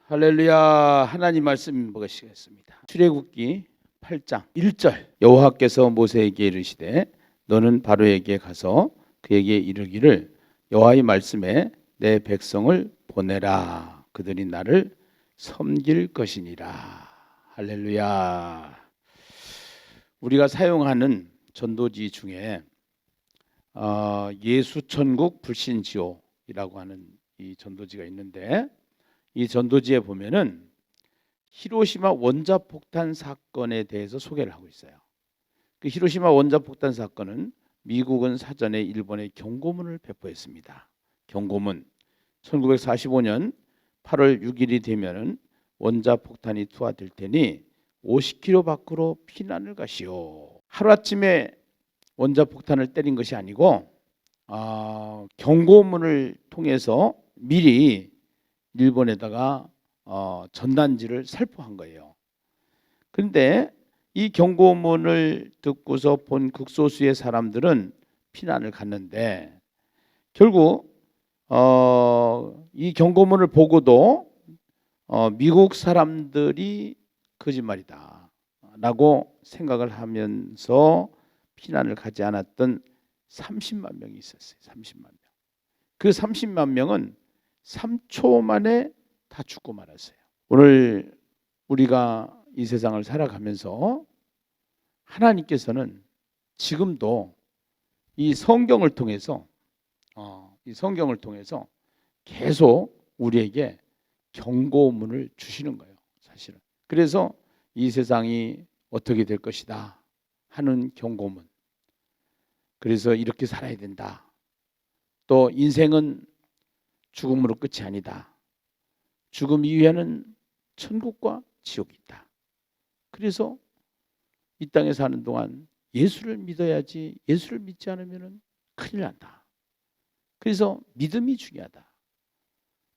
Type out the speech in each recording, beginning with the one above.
할렐루야. 하나님 말씀 보시겠습니다. 출애굽기 8장 1절. 여호와께서 모세에게 이르시되 너는 바로에게 가서 그에게 이르기를 여호와의 말씀에 내 백성을 보내라. 그들이 나를 섬길 것이니라. 할렐루야. 우리가 사용하는 전도지 중에 예수천국 불신지옥이라고 하는 이 전도지가 있는데, 이 전도지에 보면은 히로시마 원자폭탄 사건에 대해서 소개를 하고 있어요. 그 히로시마 원자폭탄 사건은 미국은 사전에 일본에 경고문을 배포했습니다. 경고문. 1945년 8월 6일이 되면은 원자폭탄이 투하될 테니 50km 밖으로 피난을 가시오. 하루아침에 원자폭탄을 때린 것이 아니고 경고문을 통해서 미리 일본에다가 전단지를 살포한 거예요. 그런데 이 경고문을 듣고서 본 극소수의 사람들은 피난을 갔는데, 결국 이 경고문을 보고도 미국 사람들이 거짓말이다 라고 생각을 하면서 피난을 가지 않았던 30만 명이 있었어요. 30만 명. 그 30만 명은 3초 만에 다 죽고 말았어요. 오늘 우리가 이 세상을 살아가면서 하나님께서는 지금도 이 성경을 통해서 계속 우리에게 경고문을 주시는 거예요. 사실은. 그래서 이 세상이 어떻게 될 것이다 하는 경고문. 그래서 이렇게 살아야 된다. 또 인생은 죽음으로 끝이 아니다. 죽음 이후에는 천국과 지옥이 있다. 그래서 이 땅에 사는 동안 예수를 믿어야지, 예수를 믿지 않으면 큰일 난다. 그래서 믿음이 중요하다.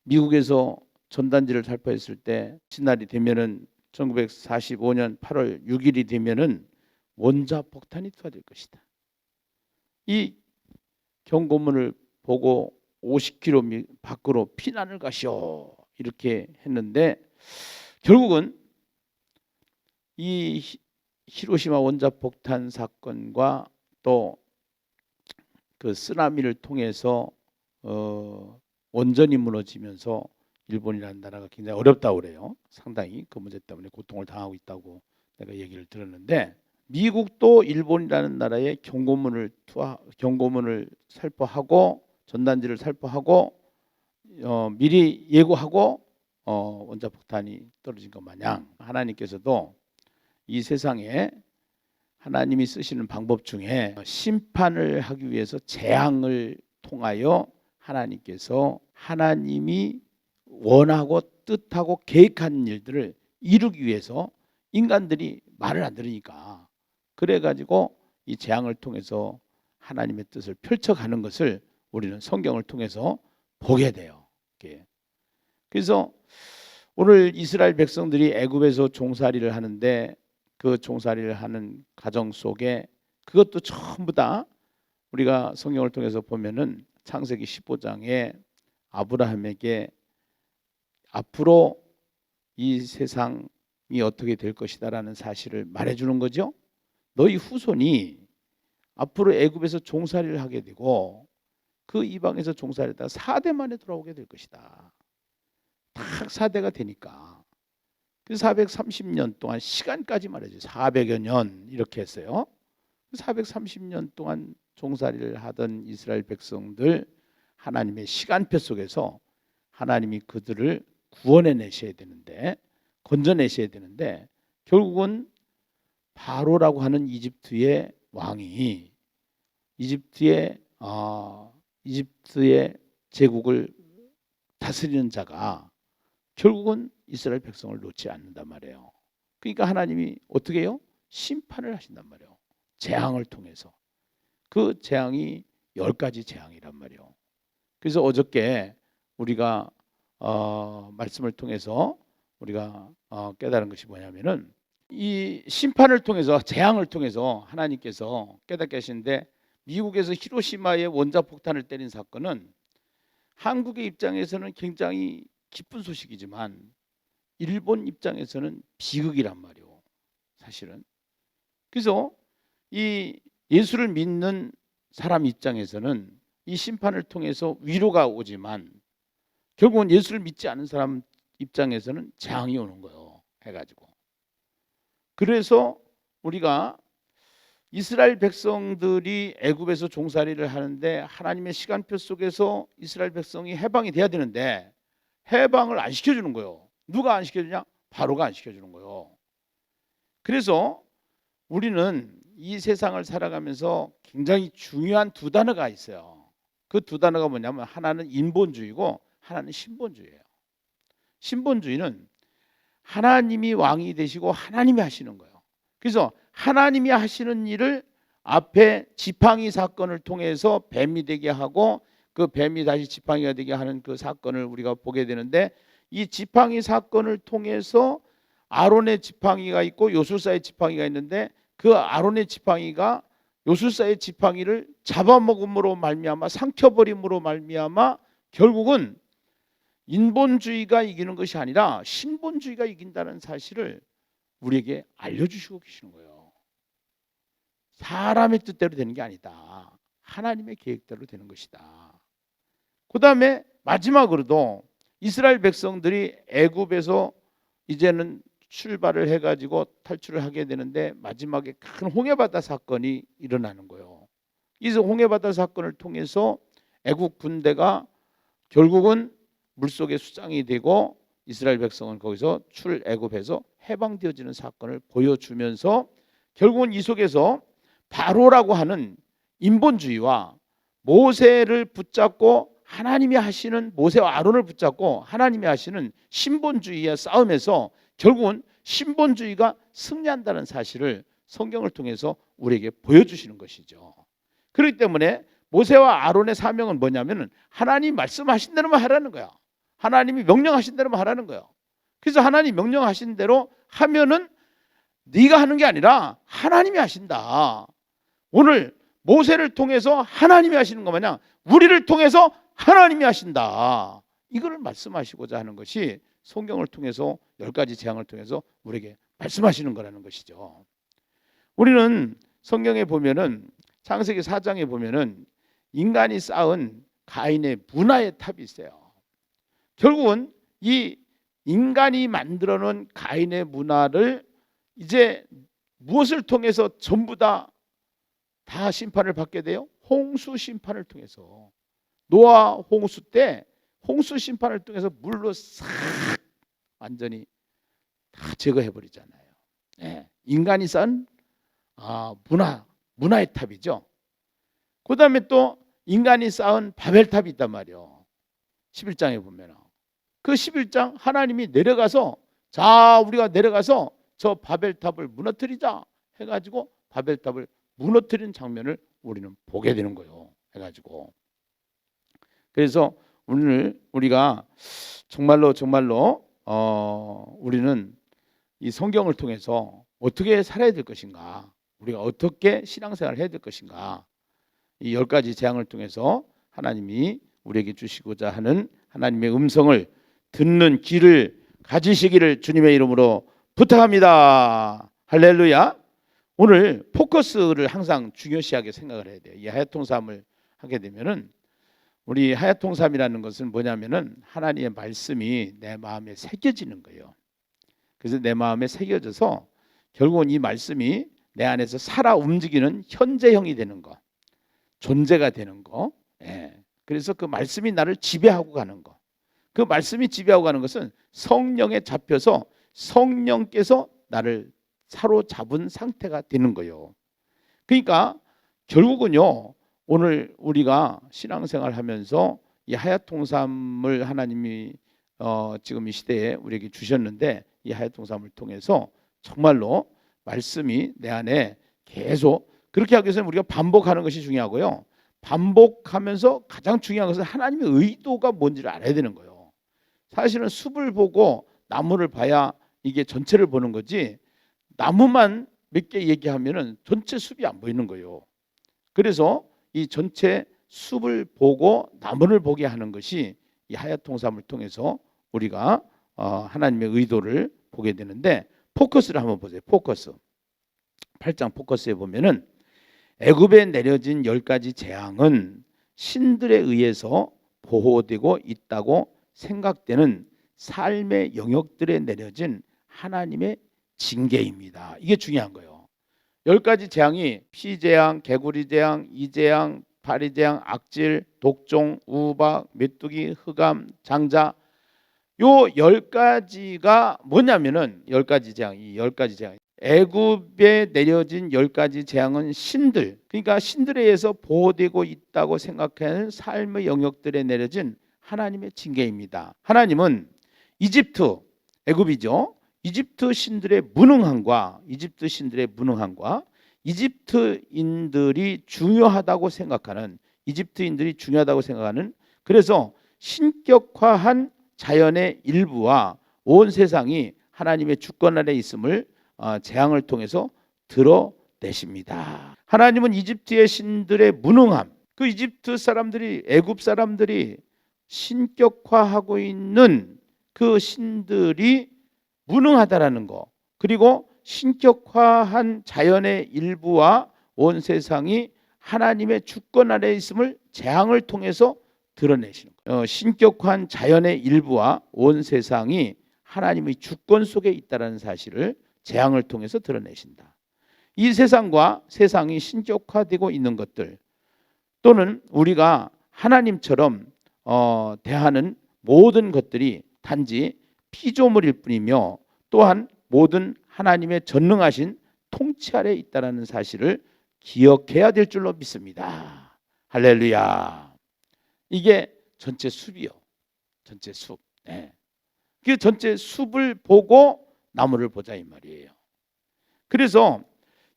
미국에서 전단지를 살포했을 때 신날이 되면은 1945년 8월 6일이 되면은 원자폭탄이 투하될 것이다. 이 경고문을 보고 50km 밖으로 피난을 가시오 이렇게 했는데, 결국은 이 히로시마 원자폭탄 사건과 또 그 쓰나미를 통해서 원전이 무너지면서 일본이라는 나라가 굉장히 어렵다고 그래요. 상당히 그 문제 때문에 고통을 당하고 있다고 내가 얘기를 들었는데, 미국도 일본이라는 나라에 경고문을 살포하고 전단지를 살포하고 미리 예고하고 원자폭탄이 떨어진 것 마냥 하나님께서도 이 세상에 하나님이 쓰시는 방법 중에 심판을 하기 위해서 재앙을 통하여 하나님께서 하나님이 원하고 뜻하고 계획한 일들을 이루기 위해서 인간들이 말을 안 들으니까, 그래가지고 이 재앙을 통해서 하나님의 뜻을 펼쳐가는 것을 우리는 성경을 통해서 보게 돼요. 그래서 오늘 이스라엘 백성들이 애굽에서 종살이를 하는데, 그 종살이를 하는 가정 속에 그것도 전부 다 우리가 성경을 통해서 보면은 창세기 15장에 아브라함에게 앞으로 이 세상이 어떻게 될 것이다라는 사실을 말해주는 거죠. 너희 후손이 앞으로 애굽에서 종살이를 하게 되고 그 이방에서 종살이하다가 4대 만에 돌아오게 될 것이다. 딱 4대가 되니까 그 430년 동안 시간까지 말해줘요. 400여 년 이렇게 했어요. 430년 동안 종살이를 하던 이스라엘 백성들, 하나님의 시간표 속에서 하나님이 그들을 구원해내셔야 되는데, 건져내셔야 되는데, 결국은 바로라고 하는 이집트의 왕이 이집트의 제국을 다스리는 자가 결국은 이스라엘 백성을 놓지 않는단 말이에요. 그러니까 하나님이 어떻게 해요? 심판을 하신단 말이에요. 재앙을 통해서. 그 재앙이 10가지 재앙이란 말이에요. 그래서 어저께 우리가 말씀을 통해서 우리가 깨달은 것이 뭐냐면은, 이 심판을 통해서, 재앙을 통해서 하나님께서 깨닫게 하시는데, 미국에서 히로시마에 원자폭탄을 때린 사건은 한국의 입장에서는 굉장히 기쁜 소식이지만 일본 입장에서는 비극이란 말이에요. 사실은. 그래서 이 예수를 믿는 사람 입장에서는 이 심판을 통해서 위로가 오지만 결국은 예수를 믿지 않은 사람 입장에서는 재앙이 오는 거예요. 해가지고. 그래서 우리가 이스라엘 백성들이 애굽에서 종살이를 하는데 하나님의 시간표 속에서 이스라엘 백성이 해방이 돼야 되는데 해방을 안 시켜주는 거예요. 누가 안 시켜주냐? 바로가 안 시켜주는 거예요. 그래서 우리는 이 세상을 살아가면서 굉장히 중요한 두 단어가 있어요. 그 두 단어가 뭐냐면 하나는 인본주의고 하나는 신본주의예요. 신본주의는 하나님이 왕이 되시고 하나님이 하시는 거예요. 그래서 하나님이 하시는 일을 앞에 지팡이 사건을 통해서 뱀이 되게 하고 그 뱀이 다시 지팡이가 되게 하는 그 사건을 우리가 보게 되는데 이 지팡이 사건을 통해서 아론의 지팡이가 있고 요술사의 지팡이가 있는데 그 아론의 지팡이가 요술사의 지팡이를 잡아먹음으로 말미암아 삼켜버림으로 말미암아 결국은 인본주의가 이기는 것이 아니라 신본주의가 이긴다는 사실을 우리에게 알려주시고 계시는 거예요. 사람의 뜻대로 되는 게 아니다. 하나님의 계획대로 되는 것이다. 그 다음에 마지막으로도 이스라엘 백성들이 애굽에서 이제는 출발을 해가지고 탈출을 하게 되는데 마지막에 큰 홍해바다 사건이 일어나는 거예요. 이 홍해바다 사건을 통해서 애국 군대가 결국은 물속에 수장이 되고 이스라엘 백성은 거기서 출애굽해서 해방되어지는 사건을 보여주면서 결국은 이 속에서 바로라고 하는 인본주의와 모세를 붙잡고 하나님이 하시는 모세와 아론을 붙잡고 하나님이 하시는 신본주의의 싸움에서 결국은 신본주의가 승리한다는 사실을 성경을 통해서 우리에게 보여주시는 것이죠. 그렇기 때문에 모세와 아론의 사명은 뭐냐면 하나님이 말씀하신 대로만 하라는 거야. 하나님이 명령하신 대로만 하라는 거예요. 그래서 하나님이 명령하신 대로 하면은 네가 하는 게 아니라 하나님이 하신다. 오늘 모세를 통해서 하나님이 하시는 거 마냥 우리를 통해서 하나님이 하신다. 이거를 말씀하시고자 하는 것이 성경을 통해서 10가지 재앙을 통해서 우리에게 말씀하시는 거라는 것이죠. 우리는 성경에 보면은 창세기 4장에 보면은 인간이 쌓은 가인의 문화의 탑이 있어요. 결국은 이 인간이 만들어 놓은 가인의 문화를 이제 무엇을 통해서 전부 다 심판을 받게 돼요? 홍수 심판을 통해서. 노아 홍수 때 홍수 심판을 통해서 물로 싹 완전히 다 제거해 버리잖아요. 네. 인간이 쌓은 문화의 탑이죠. 그 다음에 또 인간이 쌓은 바벨탑이 있단 말이에요. 11장에 보면 그 11장 하나님이 내려가서 자 우리가 내려가서 저 바벨탑을 무너뜨리자 해가지고 바벨탑을 무너뜨리는 장면을 우리는 보게 되는 거예요. 해가지고 그래서 오늘 우리가 정말로 우리는 이 성경을 통해서 어떻게 살아야 될 것인가, 우리가 어떻게 신앙생활을 해야 될 것인가, 이 10가지 재앙을 통해서 하나님이 우리에게 주시고자 하는 하나님의 음성을 듣는 귀를 가지시기를 주님의 이름으로 부탁합니다. 할렐루야. 오늘 포커스를 항상 중요시하게 생각을 해야 돼요. 이 하야통삼을 하게 되면은 우리 하야통삼이라는 것은 뭐냐면은 하나님의 말씀이 내 마음에 새겨지는 거예요. 그래서 내 마음에 새겨져서 결국은 이 말씀이 내 안에서 살아 움직이는 현재형이 되는 거, 존재가 되는 거. 예. 그래서 그 말씀이 나를 지배하고 가는 거. 그 말씀이 지배하고 가는 것은 성령에 잡혀서 성령께서 나를 사로잡은 상태가 되는 거예요. 그러니까 결국은요, 오늘 우리가 신앙생활 하면서 이 하야통삼을 하나님이 지금 이 시대에 우리에게 주셨는데 이 하야통삼을 통해서 정말로 말씀이 내 안에 계속 그렇게 하기 위해서는 우리가 반복하는 것이 중요하고요. 반복하면서 가장 중요한 것은 하나님의 의도가 뭔지를 알아야 되는 거예요. 사실은 숲을 보고 나무를 봐야 이게 전체를 보는 거지 나무만 몇 개 얘기하면은 전체 숲이 안 보이는 거예요. 그래서 이 전체 숲을 보고 나무를 보게 하는 것이 이 하얗 통삼을 통해서 우리가 하나님의 의도를 보게 되는데, 포커스를 한번 보세요. 포커스 8장 포커스에 보면은 애굽에 내려진 10가지 재앙은 신들에 의해서 보호되고 있다고 생각되는 삶의 영역들에 내려진 하나님의 징계입니다. 이게 중요한 거예요. 10가지 재앙이 피재앙, 개구리 재앙, 이재앙, 파리재앙, 악질, 독종, 우박, 메뚜기, 흑암, 장자, 요 10가지가 뭐냐면은 10가지 재앙, 이 10가지 재앙, 애굽에 내려진 10가지 재앙은 신들, 그러니까 신들에 의해서 보호되고 있다고 생각하는 삶의 영역들에 내려진 하나님의 징계입니다. 하나님은 이집트, 애굽이죠. 이집트 신들의 무능함과 이집트인들이 중요하다고 생각하는, 그래서 신격화한 자연의 일부와 온 세상이 하나님의 주권 아래 있음을 재앙을 통해서 드러내십니다. 하나님은 이집트의 신들의 무능함, 그 이집트 사람들이, 애굽 사람들이 신격화하고 있는 그 신들이 무능하다라는 거, 그리고 신격화한 자연의 일부와 온 세상이 하나님의 주권 아래 있음을 재앙을 통해서 드러내시는 거예요. 신격화한 자연의 일부와 온 세상이 하나님의 주권 속에 있다는 사실을 재앙을 통해서 드러내신다. 이 세상과 세상이 신격화되고 있는 것들, 또는 우리가 하나님처럼 대하는 모든 것들이 단지 피조물일 뿐이며, 또한 모든 하나님의 전능하신 통치 아래 있다는 사실을 기억해야 될 줄로 믿습니다. 할렐루야. 이게 전체 숲이요. 전체 숲. 네. 그 전체 숲을 보고 나무를 보자 이 말이에요. 그래서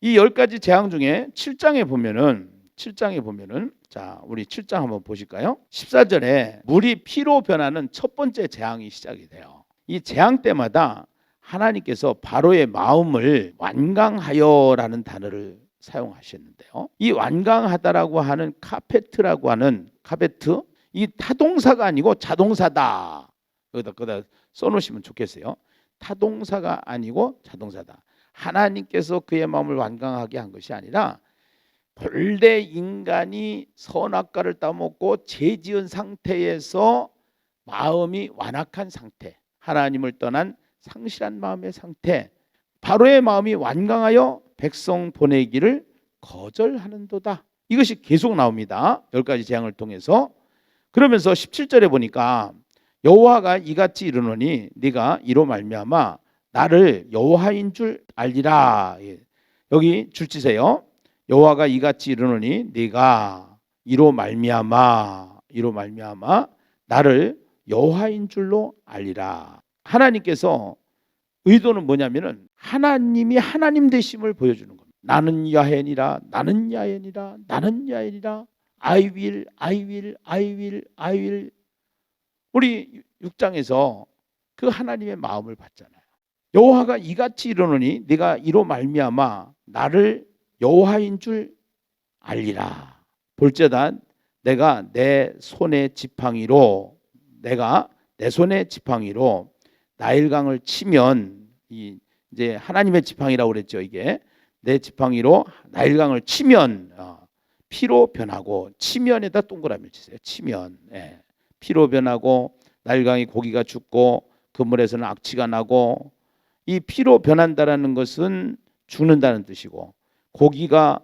이 10가지 재앙 중에 7장에 보면은 자, 우리 7장 한번 보실까요? 14절에 물이 피로 변하는 첫 번째 재앙이 시작이 돼요. 이 재앙 때마다 하나님께서 바로의 마음을 완강하여라는 단어를 사용하셨는데요. 이 완강하다라고 하는 카페트, 이 타동사가 아니고 자동사다. 여기다 써놓으시면 좋겠어요. 타동사가 아니고 자동사다. 하나님께서 그의 마음을 완강하게 한 것이 아니라 본래 인간이 선악과를 따먹고 죄지은 상태에서 마음이 완악한 상태, 하나님을 떠난 상실한 마음의 상태, 바로의 마음이 완강하여 백성 보내기를 거절하는도다. 이것이 계속 나옵니다. 10가지 재앙을 통해서. 그러면서 17절에 보니까 여호와가 이같이 이르노니 네가 이로 말미암아 나를 여호와인 줄 알리라. 여기 줄치세요. 여호와가 이같이 이르노니 네가 이로 말미암아 나를 여호와인 줄로 알리라. 하나님께서 의도는 뭐냐면은 하나님이 하나님 되심을 보여주는 겁니다. 나는 야훼니라. I will. 우리 6장에서 그 하나님의 마음을 봤잖아요. 여호와가 이같이 이르노니 네가 이로 말미암아 나를 여호와인 줄 알리라. 볼지어다 내가 내 손의 지팡이로 나일강을 치면, 이제 하나님의 지팡이라고 그랬죠. 이게 내 지팡이로 나일강을 치면 피로 변하고, 치면에다 동그라미 치세요. 치면. 예. 피로 변하고 나일강이 고기가 죽고 그물에서는 악취가 나고, 이 피로 변한다라는 것은 죽는다는 뜻이고, 고기가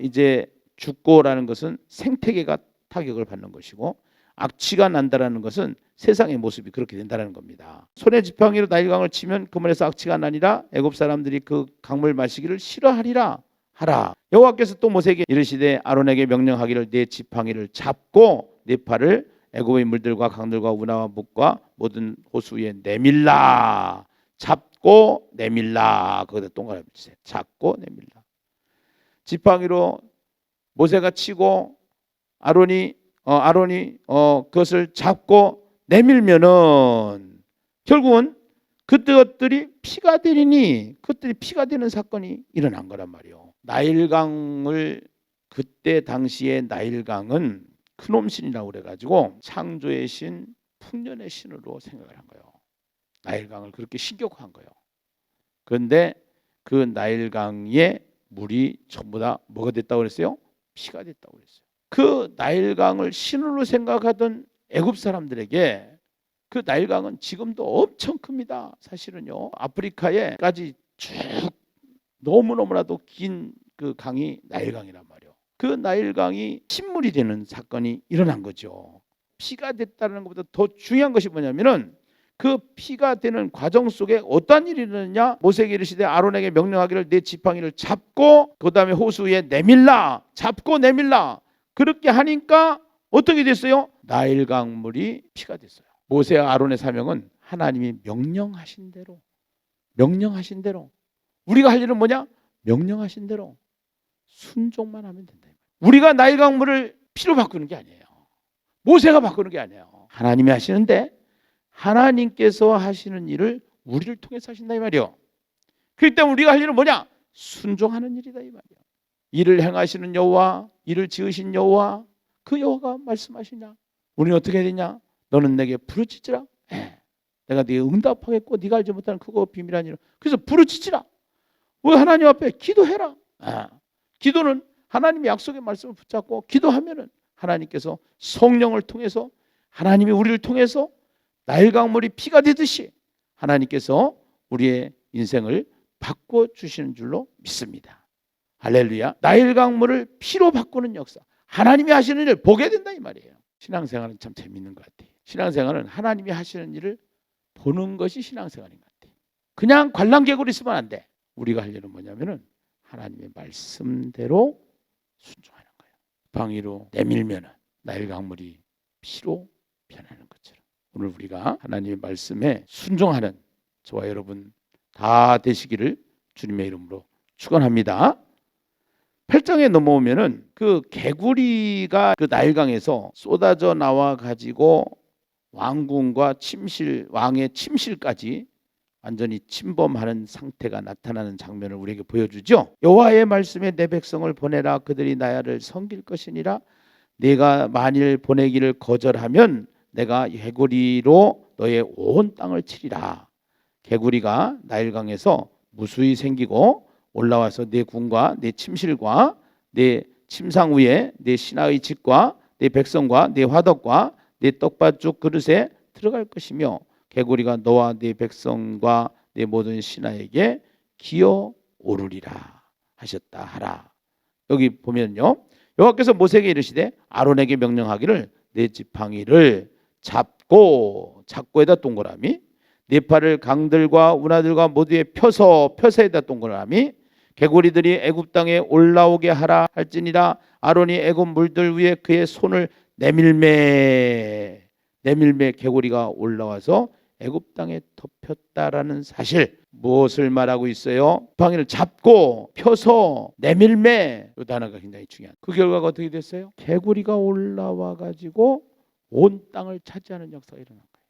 이제 죽고라는 것은 생태계가 타격을 받는 것이고, 악취가 난다라는 것은 세상의 모습이 그렇게 된다는 겁니다. 손에 지팡이로 나일강을 치면 그물에서 악취가 나니라. 애굽 사람들이 그 강물 마시기를 싫어하리라 하라. 여호와께서 또 모세에게 이르시되 아론에게 명령하기를 네 지팡이를 잡고 네 팔을 애굽의 물들과 강들과 운하와 묵과 모든 호수 위에 내밀라. 잡고 내밀라. 거기다 동그라미 치세요. 잡고 내밀라. 지팡이로 모세가 치고 아론이 그것을 잡고 내밀면은 결국은 그것들이 피가 되리니, 그것들이 피가 되는 사건이 일어난 거란 말이에요. 나일강을, 그때 당시에 나일강은 큰놈 신이라고 그래가지고 창조의 신, 풍년의 신으로 생각을 한 거예요. 나일강을 그렇게 신격화한 거예요. 그런데 그 나일강의 물이 전부 다 뭐가 됐다고 그랬어요? 피가 됐다고 그랬어요. 그 나일강을 신으로 생각하던 애굽 사람들에게 그 나일강은 지금도 엄청 큽니다. 사실은요. 아프리카에까지 쭉 너무너무나도 긴 그 강이 나일강이란 말이에요. 그 나일강이 신물이 되는 사건이 일어난 거죠. 피가 됐다는 것보다 더 중요한 것이 뭐냐면은 그 피가 되는 과정 속에 어떠한 일이 일어났냐? 모세에게 이르시되 아론에게 명령하기를 내 지팡이를 잡고 그 다음에 호수에 내밀라. 잡고 내밀라. 그렇게 하니까 어떻게 됐어요? 나일강물이 피가 됐어요. 모세와 아론의 사명은 하나님이 명령하신 대로 우리가 할 일은 뭐냐? 명령하신 대로 순종만 하면 된다. 우리가 나일강물을 피로 바꾸는 게 아니에요. 모세가 바꾸는 게 아니에요. 하나님이 하시는데 하나님께서 하시는 일을 우리를 통해서 하신다 이 말이요. 그렇기 때문에 우리가 할 일은 뭐냐? 순종하는 일이다 이 말이요. 일을 행하시는 여호와, 일을 지으신 여호와, 그 여호와가 말씀하시냐? 우리는 어떻게 해야 되냐? 너는 내게 부르짖으라. 내가 네게 응답하겠고 네가 알지 못하는 크고 비밀한 일을. 그래서 부르짖으라. 왜 하나님 앞에 기도해라. 기도는 하나님의 약속의 말씀을 붙잡고 기도하면은 하나님께서 성령을 통해서 하나님이 우리를 통해서 나일강물이 피가 되듯이 하나님께서 우리의 인생을 바꿔주시는 줄로 믿습니다. 할렐루야. 나일강물을 피로 바꾸는 역사, 하나님이 하시는 일을 보게 된다 이 말이에요. 신앙생활은 참 재밌는 것 같아요. 신앙생활은 하나님이 하시는 일을 보는 것이 신앙생활인 것 같아요. 그냥 관람객으로 있으면 안 돼. 우리가 할 일은 뭐냐면은 하나님의 말씀대로 순종하는 거예요. 방위로 내밀면은 나일강물이 피로 변하는 것처럼 오늘 우리가 하나님의 말씀에 순종하는 저와 여러분 다 되시기를 주님의 이름으로 축원합니다. 8장에 넘어오면은 그 개구리가 그 나일강에서 쏟아져 나와 가지고 왕궁과 침실, 왕의 침실까지 완전히 침범하는 상태가 나타나는 장면을 우리에게 보여주죠. 여호와의 말씀에 내 백성을 보내라. 그들이 나를 섬길 것이니라. 내가 만일 보내기를 거절하면 내가 개구리로 너의 온 땅을 치리라. 개구리가 나일강에서 무수히 생기고 올라와서 내 궁과 내 침실과 내 침상 위에 내 신하의 집과 내 백성과 내 화덕과 내 떡받죽 그릇에 들어갈 것이며 개구리가 너와 네 백성과 네 모든 신하에게 기어 오르리라 하셨다 하라. 여기 보면요, 여호와께서 모세에게 이르시되 아론에게 명령하기를 내 지팡이를 잡고에다 동그라미, 네 팔을 강들과 운하들과 모두에 펴서에다 동그라미, 개구리들이 애굽 땅에 올라오게 하라 할지니라. 아론이 애굽 물들 위에 그의 손을 내밀매 개구리가 올라와서 애굽 땅에 덮였다라는 사실, 무엇을 말하고 있어요? 지팡이를 잡고 펴서 내밀매, 이 단어가 굉장히 중요한. 그 결과가 어떻게 됐어요? 개구리가 올라와 가지고 온 땅을 차지하는 역사가 일어난 거예요.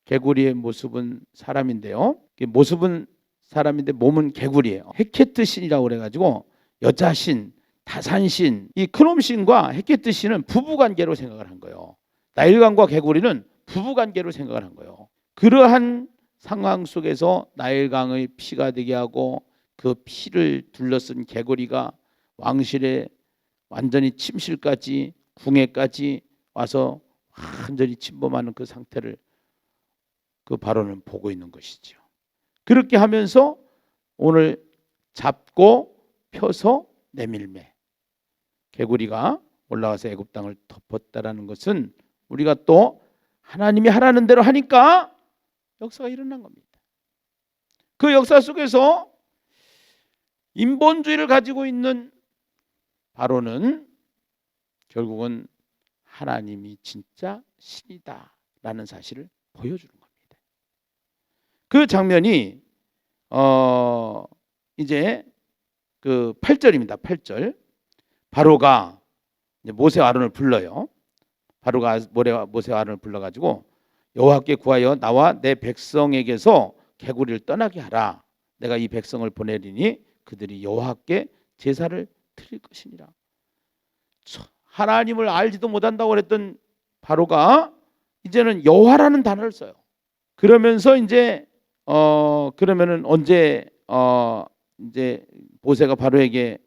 개구리의 모습은 사람인데요, 모습은 사람인데 몸은 개구리예요. 헤케트 신이라고 그래가지고 여자신, 다산신, 이 크놈 신과 헤케트 신은 부부관계로 생각을 한 거예요. 나일강과 개구리는 부부관계로 생각을 한 거예요. 그러한 상황 속에서 나일강의 피가 되게 하고 그 피를 둘러쓴 개구리가 왕실에 완전히 침실까지 궁에까지 와서 완전히 침범하는 그 상태를 그 바로는 보고 있는 것이죠. 그렇게 하면서 오늘 잡고 펴서 내밀매 개구리가 올라와서 애굽 땅을 덮었다라는 것은 우리가 또 하나님이 하라는 대로 하니까 역사가 일어난 겁니다. 그 역사 속에서 인본주의를 가지고 있는 바로는 결국은 하나님이 진짜 신이다라는 사실을 보여주는 겁니다. 그 장면이 이제 그 8절입니다. 8절. 바로가 모세와 아론을 불러요. 바로가 모세와 아론을 불러가지고 여호와께 구하여 나와 내 백성에게서 개구리를 떠나게 하라. 내가 이 백성을 보내리니 그들이 여호와께 제사를 드릴 것이니라. 하나님을 알지도 못한다고 그랬던 바로가 이제는 여호와라는 단어를 써요. 그러면서 이제 그러면은 언제 이제 모세가 바로에게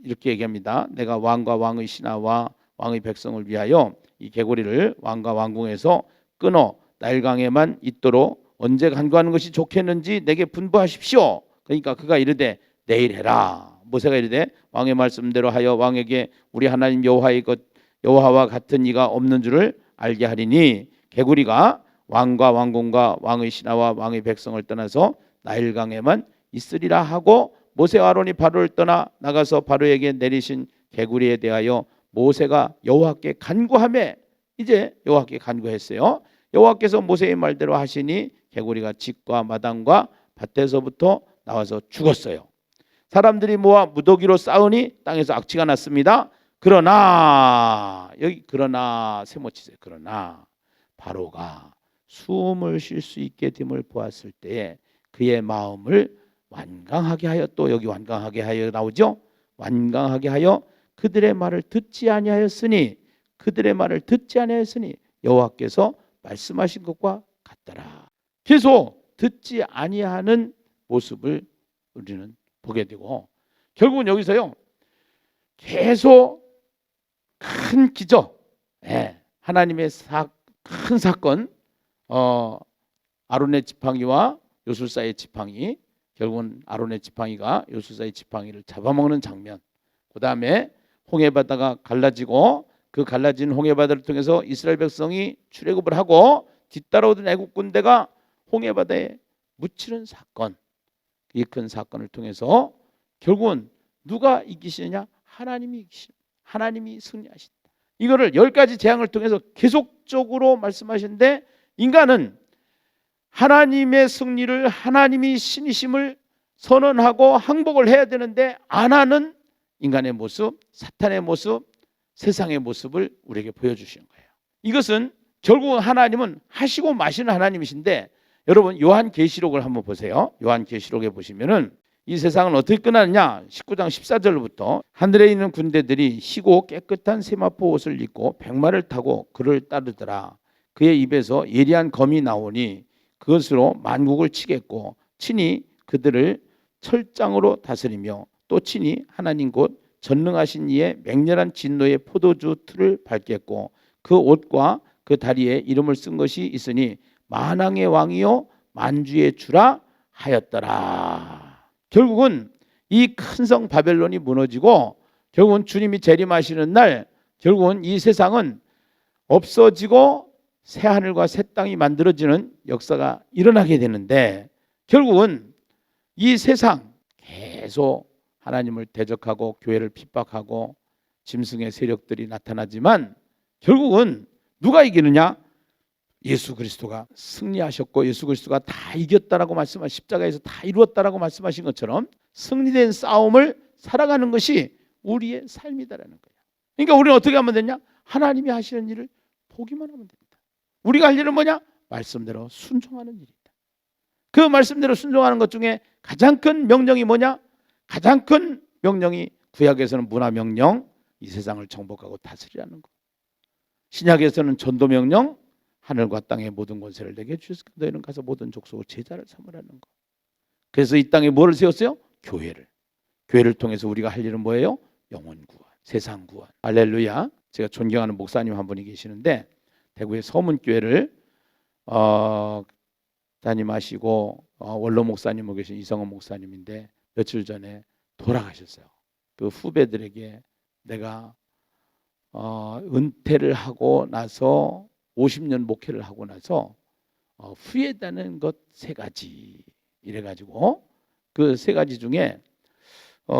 이렇게 얘기합니다. 내가 왕과 왕의 신하와 왕의 백성을 위하여 이 개구리를 왕과 왕궁에서 끊어 나일강에만 있도록 언제 간구하는 것이 좋겠는지 내게 분부하십시오. 그러니까 그가 이르되 내일 해라. 모세가 이르되 왕의 말씀대로 하여 왕에게 우리 하나님 여호와와 같은 이가 없는 줄을 알게 하리니 개구리가 왕과 왕궁과 왕의 신하와 왕의 백성을 떠나서 나일강에만 있으리라 하고 모세와 아론이 바로를 떠나 나가서 바로에게 내리신 개구리에 대하여 모세가 여호와께 간구하며 이제 여호와께 간구했어요. 여호와께서 모세의 말대로 하시니 개구리가 집과 마당과 밭에서부터 나와서 죽었어요. 사람들이 모아 무더기로 싸우니 땅에서 악취가 났습니다. 그러나 여기 그러나 세모치세요. 그러나 바로가 숨을 쉴 수 있게 됨을 보았을 때에 그의 마음을 완강하게 하여, 또 여기 완강하게 하여 나오죠. 완강하게 하여 그들의 말을 듣지 아니하였으니 여호와께서 말씀하신 것과 같더라. 계속 듣지 아니하는 모습을 우리는 보게 되고 결국은 여기서요 계속 큰 기적, 하나님의 큰 사건, 아론의 지팡이와 요술사의 지팡이, 결국은 아론의 지팡이가 요술사의 지팡이를 잡아먹는 장면, 그 다음에 홍해바다가 갈라지고 그 갈라진 홍해바다를 통해서 이스라엘 백성이 출애굽을 하고 뒤따라오던 애국 군대가 홍해바다에 묻히는 사건, 이 큰 사건을 통해서 결국은 누가 이기시느냐? 하나님이 이기시는, 하나님이 승리하신다. 이거를 10가지 재앙을 통해서 계속적으로 말씀하시는데 인간은 하나님의 승리를, 하나님이 신이심을 선언하고 항복을 해야 되는데 안 하는 인간의 모습, 사탄의 모습, 세상의 모습을 우리에게 보여주시는 거예요. 이것은 결국은 하나님은 하시고 마시는 하나님이신데 여러분 요한계시록을 한번 보세요. 요한계시록에 보시면은 이 세상은 어떻게 끝나느냐? 19장 14절부터 하늘에 있는 군대들이 희고 깨끗한 세마포 옷을 입고 백마를 타고 그를 따르더라. 그의 입에서 예리한 검이 나오니 그것으로 만국을 치겠고 친히 그들을 철장으로 다스리며 또 친히 하나님 곧 전능하신 이의 맹렬한 진노의 포도주 틀을 밟겠고 그 옷과 그 다리에 이름을 쓴 것이 있으니 만왕의 왕이요 만주의 주라 하였더라. 결국은 이 큰 성 바벨론이 무너지고 결국은 주님이 재림하시는 날 결국은 이 세상은 없어지고 새 하늘과 새 땅이 만들어지는 역사가 일어나게 되는데 결국은 이 세상 계속 하나님을 대적하고 교회를 핍박하고 짐승의 세력들이 나타나지만 결국은 누가 이기느냐? 예수 그리스도가 승리하셨고 예수 그리스도가 다 이겼다라고 말씀하신, 십자가에서 다 이루었다라고 말씀하신 것처럼 승리된 싸움을 살아가는 것이 우리의 삶이다라는 거예요. 그러니까 우리는 어떻게 하면 되냐? 하나님이 하시는 일을 보기만 하면 됩니다. 우리가 할 일은 뭐냐? 말씀대로 순종하는 일이다. 그 말씀대로 순종하는 것 중에 가장 큰 명령이 뭐냐? 가장 큰 명령이 구약에서는 문화명령, 이 세상을 정복하고 다스리라는 거. 신약에서는 전도명령, 하늘과 땅의 모든 권세를 내게 주셨으니 너희는 가서 모든 족속을 제자를 삼으라는 거. 그래서 이 땅에 뭐를 세웠어요? 교회를 통해서 우리가 할 일은 뭐예요? 영혼 구원, 세상 구원. 할렐루야. 제가 존경하는 목사님 한 분이 계시는데 대구의 서문교회를 담임하시고 원로 목사님으로 계신 이성원 목사님인데 며칠 전에 돌아가셨어요. 그 후배들에게 내가 은퇴를 하고 나서 50년 목회를 하고 나서 후회되는 것 3가지 이래가지고 그 3가지 중에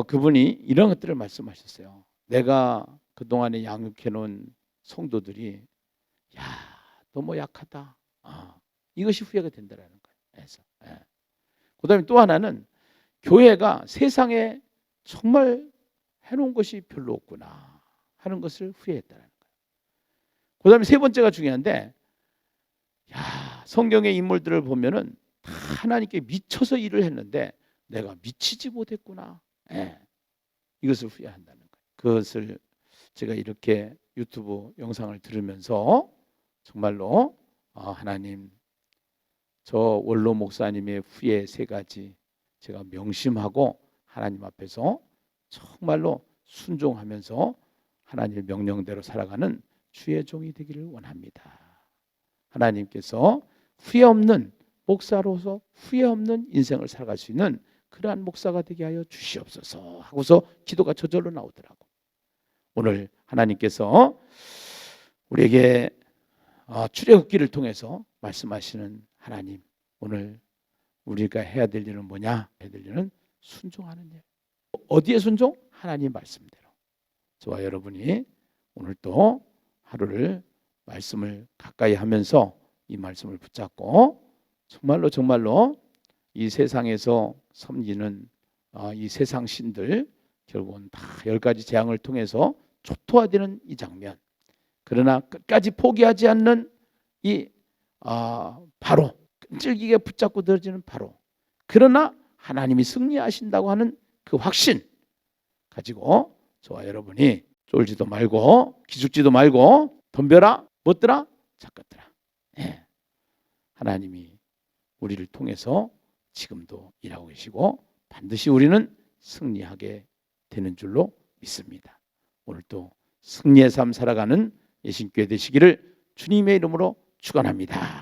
그분이 이런 것들을 말씀하셨어요. 내가 그동안에 양육해놓은 성도들이 야 너무 약하다. 이것이 후회가 된다라는 거예요. 그 다음에 또 하나는 교회가 세상에 정말 해놓은 것이 별로 없구나 하는 것을 후회했다는 거예요. 그 다음에 3번째가 중요한데 성경의 인물들을 보면은 다 하나님께 미쳐서 일을 했는데 내가 미치지 못했구나. 이것을 후회한다는 거예요. 그것을 제가 이렇게 유튜브 영상을 들으면서 정말로 하나님, 저 원로 목사님의 후에 3가지 제가 명심하고 하나님 앞에서 정말로 순종하면서 하나님의 명령대로 살아가는 주의 종이 되기를 원합니다. 하나님께서 후회 없는 목사로서 후회 없는 인생을 살아갈 수 있는 그러한 목사가 되게 하여 주시옵소서 하고서 기도가 저절로 나오더라고. 오늘 하나님께서 우리에게 출애굽기를 통해서 말씀하시는 하나님, 오늘 우리가 해야 될 일은 뭐냐? 해야 될 일은 순종하는 일. 어디에 순종? 하나님 말씀대로. 저와 여러분이 오늘 또 하루를 말씀을 가까이 하면서 이 말씀을 붙잡고 정말로 이 세상에서 섬기는 이 세상 신들, 결국은 다 10가지 재앙을 통해서 초토화되는 이 장면, 그러나 끝까지 포기하지 않는 이 바로 끈질기게 붙잡고 들어지는 바로, 그러나 하나님이 승리하신다고 하는 그 확신 가지고 저와 여러분이 쫄지도 말고 기죽지도 말고 덤벼라, 뭣더라? 잡것더라. 네. 하나님이 우리를 통해서 지금도 일하고 계시고 반드시 우리는 승리하게 되는 줄로 믿습니다. 오늘도 승리의 삶 살아가는 예신교회 되시기를 주님의 이름으로 축원합니다.